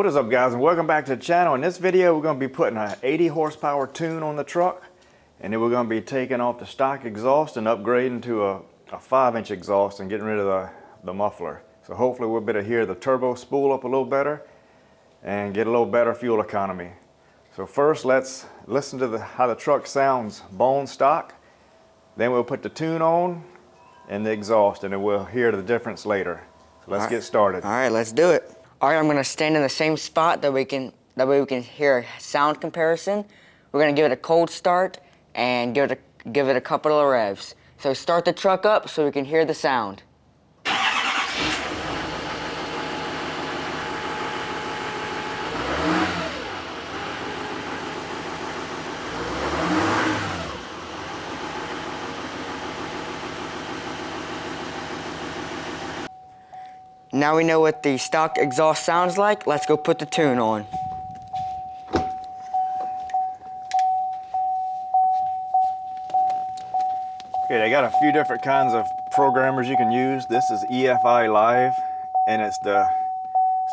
What is up, guys, and welcome back to the channel. In this video we're going to be putting an 80 horsepower tune on the truck, and then we're going to be taking off the stock exhaust and upgrading to a 5-inch exhaust and getting rid of the muffler. So hopefully we'll be able to hear the turbo spool up a little better and get a little better fuel economy. So first let's listen to how the truck sounds bone stock, then we'll put the tune on and the exhaust, and then we'll hear the difference later. So let's get started. All right, let's do it. All right, I'm gonna stand in the same spot that way we can hear a sound comparison. We're gonna give it a cold start and give it a couple of revs. So start the truck up so we can hear the sound. Now we know what the stock exhaust sounds like. Let's go put the tune on. Okay, they got a few different kinds of programmers you can use. This is EFI Live, and it's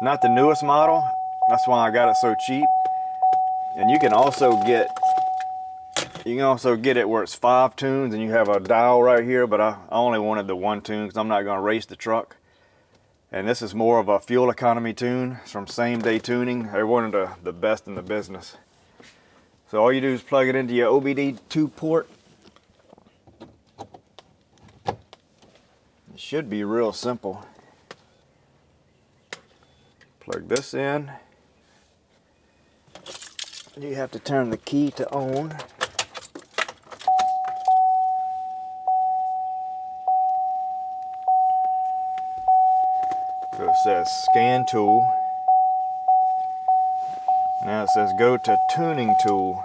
not the newest model. That's why I got it so cheap. And you can also get it where it's 5 tunes and you have a dial right here, but I only wanted the 1 tune because I'm not going to race the truck. And this is more of a fuel economy tune. It's from Same Day Tuning. They're one of the best in the business. So all you do is plug it into your OBD2 port. It should be real simple. Plug this in. You have to turn the key to on. So it says scan tool. Now it says go to tuning tool.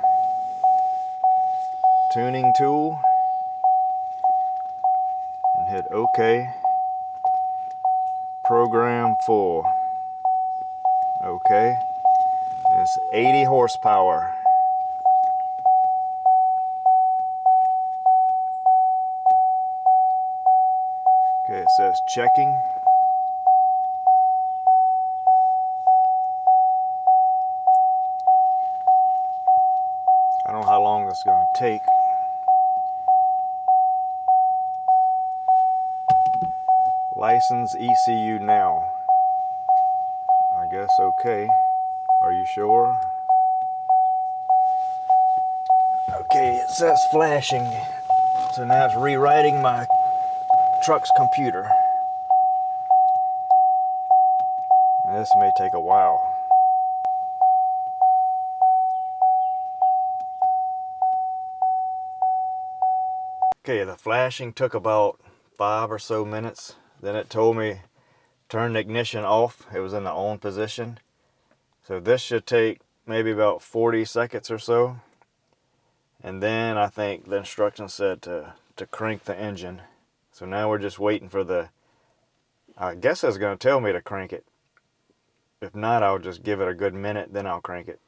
Tuning tool. And hit OK. Program full. OK. And it's 80 horsepower. Okay, it says checking. I don't know how long this is going to take. License ECU now. I guess okay. Are you sure? Okay, it says flashing. So now it's rewriting my truck's computer. This may take a while. Okay, the flashing took about 5 or so minutes. Then it told me turn the ignition off. It was in the on position. So this should take maybe about 40 seconds or so. And then I think the instructions said to crank the engine. So now we're just waiting for I guess it's going to tell me to crank it. If not, I'll just give it a good minute, then I'll crank it.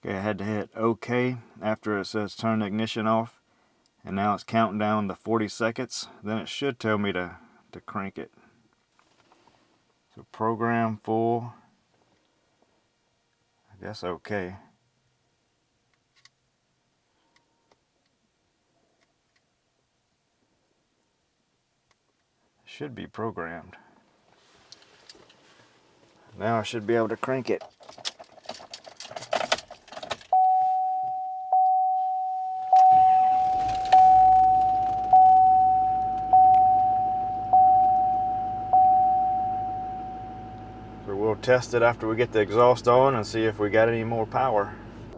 Okay, I had to hit OK after it says turn the ignition off. And now it's counting down the 40 seconds. Then it should tell me to crank it. So program full. I guess OK. Should be programmed. Now I should be able to crank it. So we'll test it after we get the exhaust on and see if we got any more power.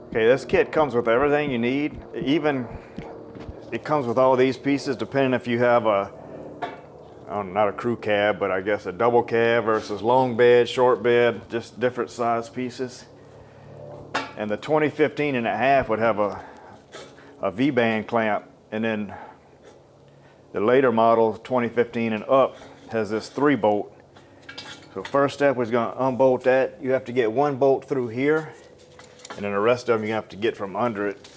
Okay, this kit comes with everything you need. It comes with all these pieces, depending if you have not a crew cab, but I guess a double cab versus long bed, short bed, just different size pieces. And the 2015 and a half would have a V-band clamp, and then the later model, 2015 and up, has this 3-bolt. So first step was going to unbolt that. You have to get 1 bolt through here, and then the rest of them you have to get from under it.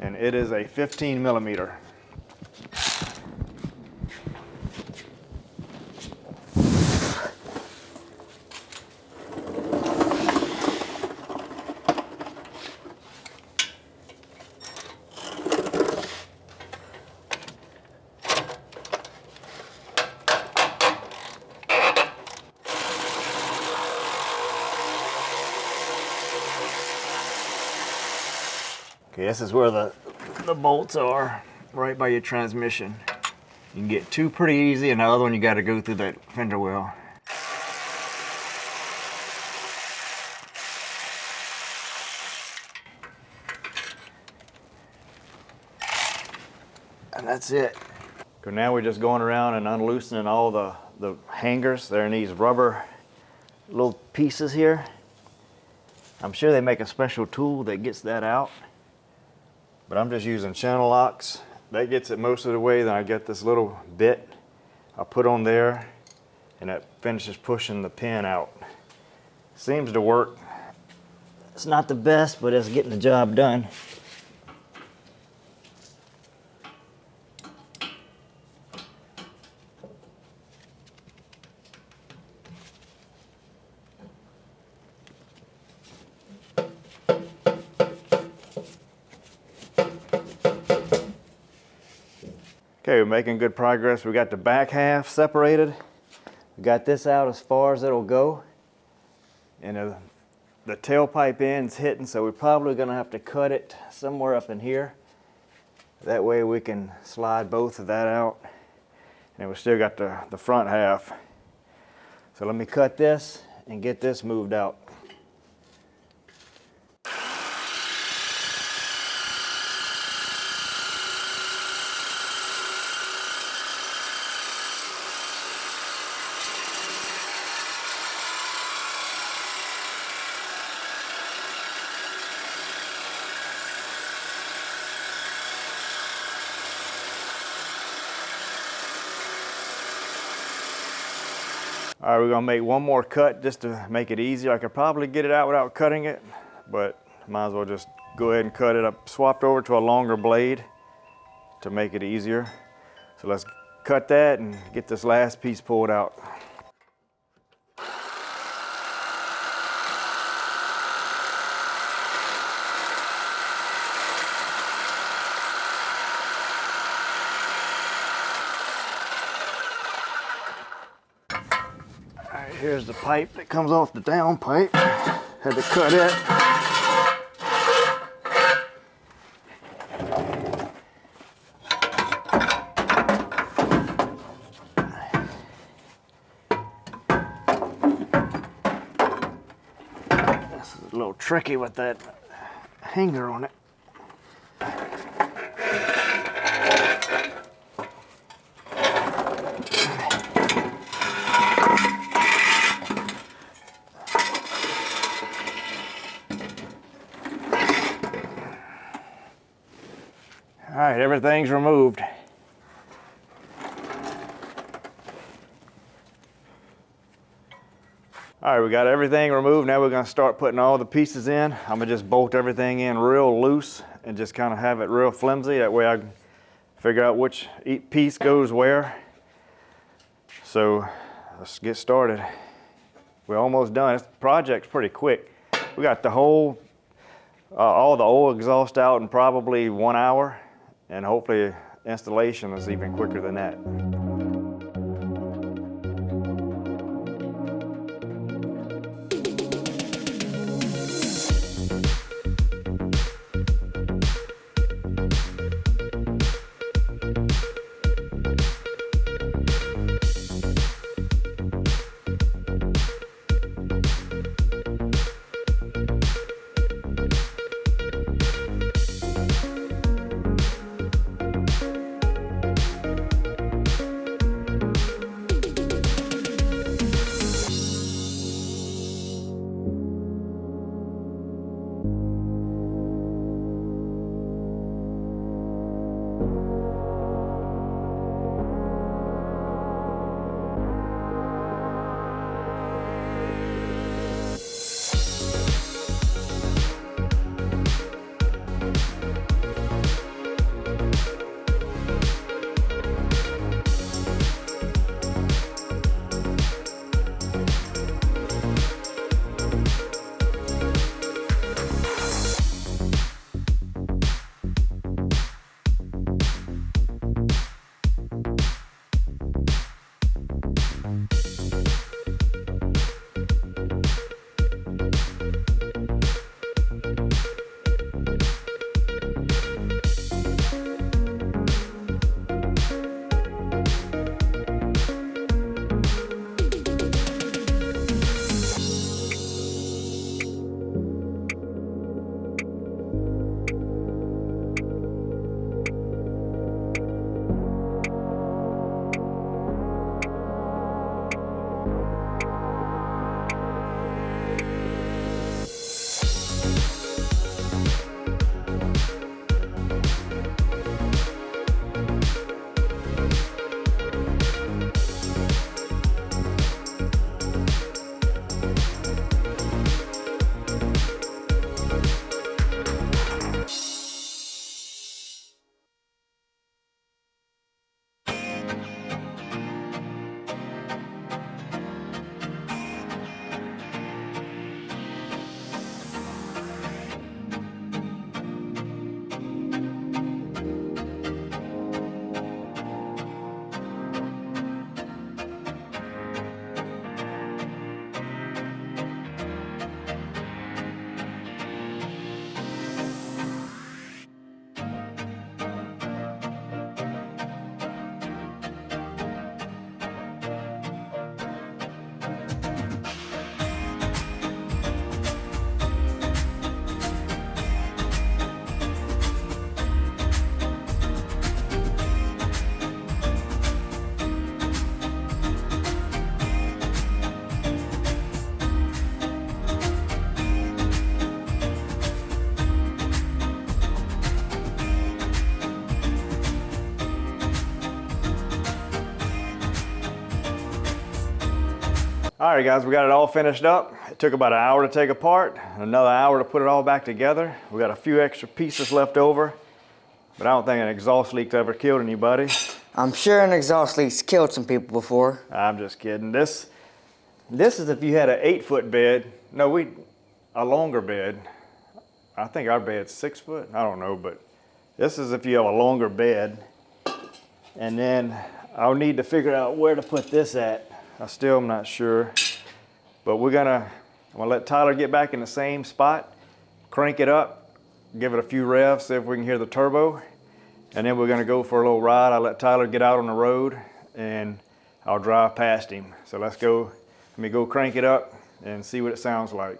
And it is a 15 millimeter. Okay, this is where the bolts are, right by your transmission. You can get two pretty easy, and the other one you got to go through that fender well. And that's it. So now we're just going around and unloosening all the hangers. They're in these rubber little pieces here. I'm sure they make a special tool that gets that out, but I'm just using channel locks. That gets it most of the way. Then I get this little bit I put on there, and that finishes pushing the pin out. Seems to work. It's not the best, but it's getting the job done. Okay, we're making good progress. We got the back half separated. We got this out as far as it'll go. And the tailpipe end's hitting, so we're probably gonna have to cut it somewhere up in here. That way we can slide both of that out. And we still got the front half. So let me cut this and get this moved out. All right, we're gonna make one more cut just to make it easier. I could probably get it out without cutting it, but might as well just go ahead and cut it up. Swapped over to a longer blade to make it easier. So let's cut that and get this last piece pulled out. Here's the pipe that comes off the downpipe. Had to cut it. This is a little tricky with that hanger on it. All right, everything's removed. All right, we got everything removed. Now we're gonna start putting all the pieces in. I'm gonna just bolt everything in real loose and just kind of have it real flimsy. That way I can figure out which piece goes where. So let's get started. We're almost done. This project's pretty quick. We got the whole, all the old exhaust out in probably 1 hour. And hopefully installation is even quicker than that. All right, guys, we got it all finished up. It took about an hour to take apart, and another hour to put it all back together. We got a few extra pieces left over, but I don't think an exhaust leak's ever killed anybody. I'm sure an exhaust leak's killed some people before. I'm just kidding. This is if you had an 8-foot bed. No, a longer bed. I think our bed's 6 foot. I don't know, but this is if you have a longer bed. And then I'll need to figure out where to put this at. I still am not sure, but I'm gonna let Tyler get back in the same spot, crank it up, give it a few revs, see if we can hear the turbo, and then we're gonna go for a little ride. I'll let Tyler get out on the road and I'll drive past him. So let's go, let me go crank it up and see what it sounds like.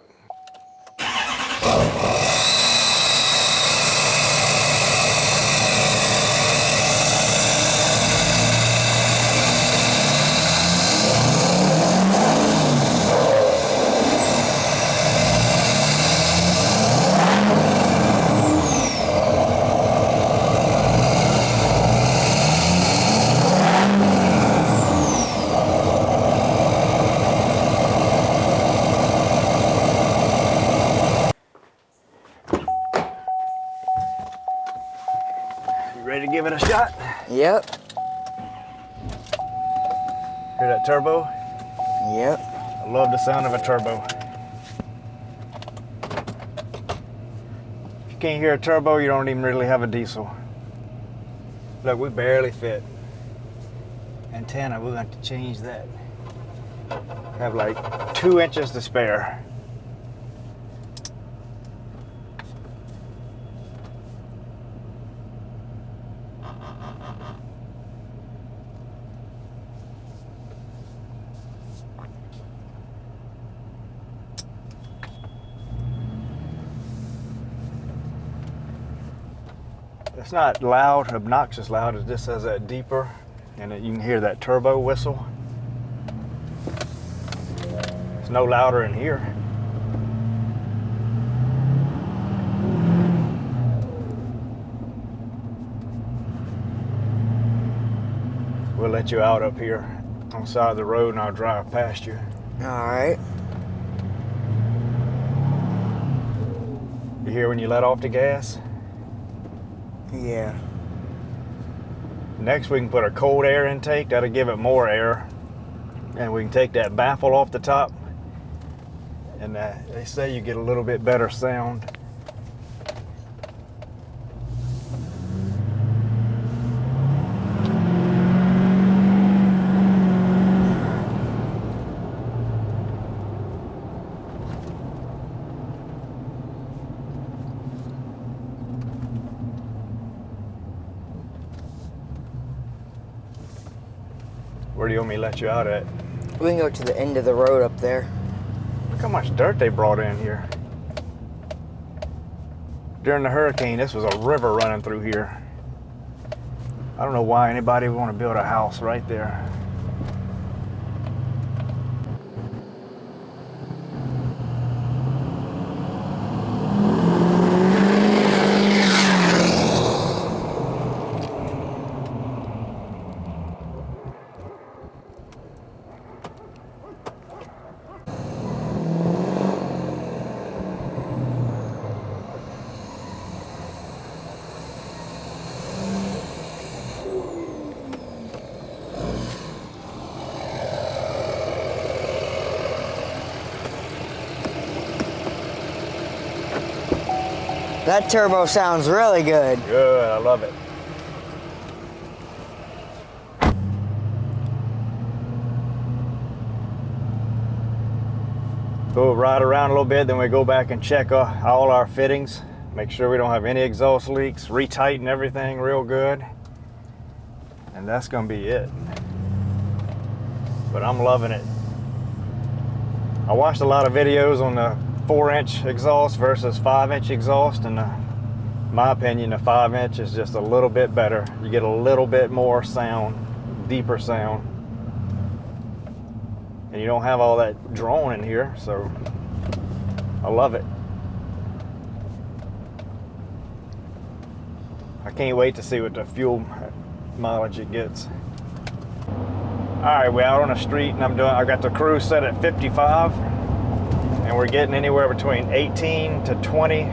Ready to give it a shot? Yep. Hear that turbo? Yep. I love the sound of a turbo. If you can't hear a turbo, you don't even really have a diesel. Look, we barely fit. Antenna, we're going to change that. Have like 2 inches to spare. It's not loud, obnoxious loud, it just has that deeper, and you can hear that turbo whistle. It's no louder in here. We'll let you out up here on the side of the road and I'll drive past you. All right. You hear when you let off the gas? Yeah. Next we can put a cold air intake, that'll give it more air. And we can take that baffle off the top. And they say you get a little bit better sound. Where do you want me to let you out at? We can go to the end of the road up there. Look how much dirt they brought in here. During the hurricane, this was a river running through here. I don't know why anybody would want to build a house right there. That turbo sounds really good. Good, I love it. Go ride around a little bit, then we go back and check all our fittings. Make sure we don't have any exhaust leaks, retighten everything real good. And that's gonna be it. But I'm loving it. I watched a lot of videos on the 4-inch exhaust versus 5-inch exhaust, and in my opinion, the 5-inch is just a little bit better. You get a little bit more sound, deeper sound. And you don't have all that drone in here, so I love it. I can't wait to see what the fuel mileage it gets. All right, we're out on the street and I got the cruise set at 55 and we're getting anywhere between 18 to 20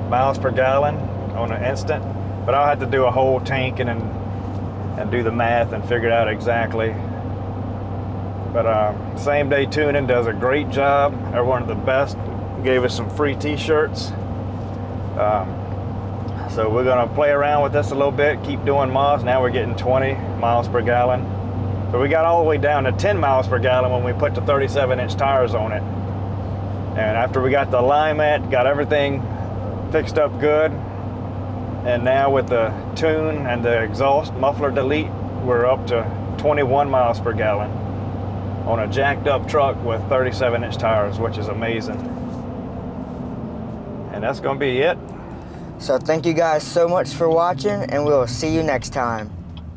miles per gallon on an instant, but I'll have to do a whole tank and do the math and figure it out exactly. But Same Day Tuning does a great job. They're one of the best. Gave us some free t-shirts. So we're gonna play around with this a little bit, keep doing miles. Now we're getting 20 miles per gallon. So we got all the way down to 10 miles per gallon when we put the 37-inch tires on it. And after we got the alignment, got everything fixed up good, and now with the tune and the exhaust muffler delete, we're up to 21 miles per gallon on a jacked up truck with 37-inch tires, which is amazing. And that's gonna be it. So thank you guys so much for watching, and we'll see you next time.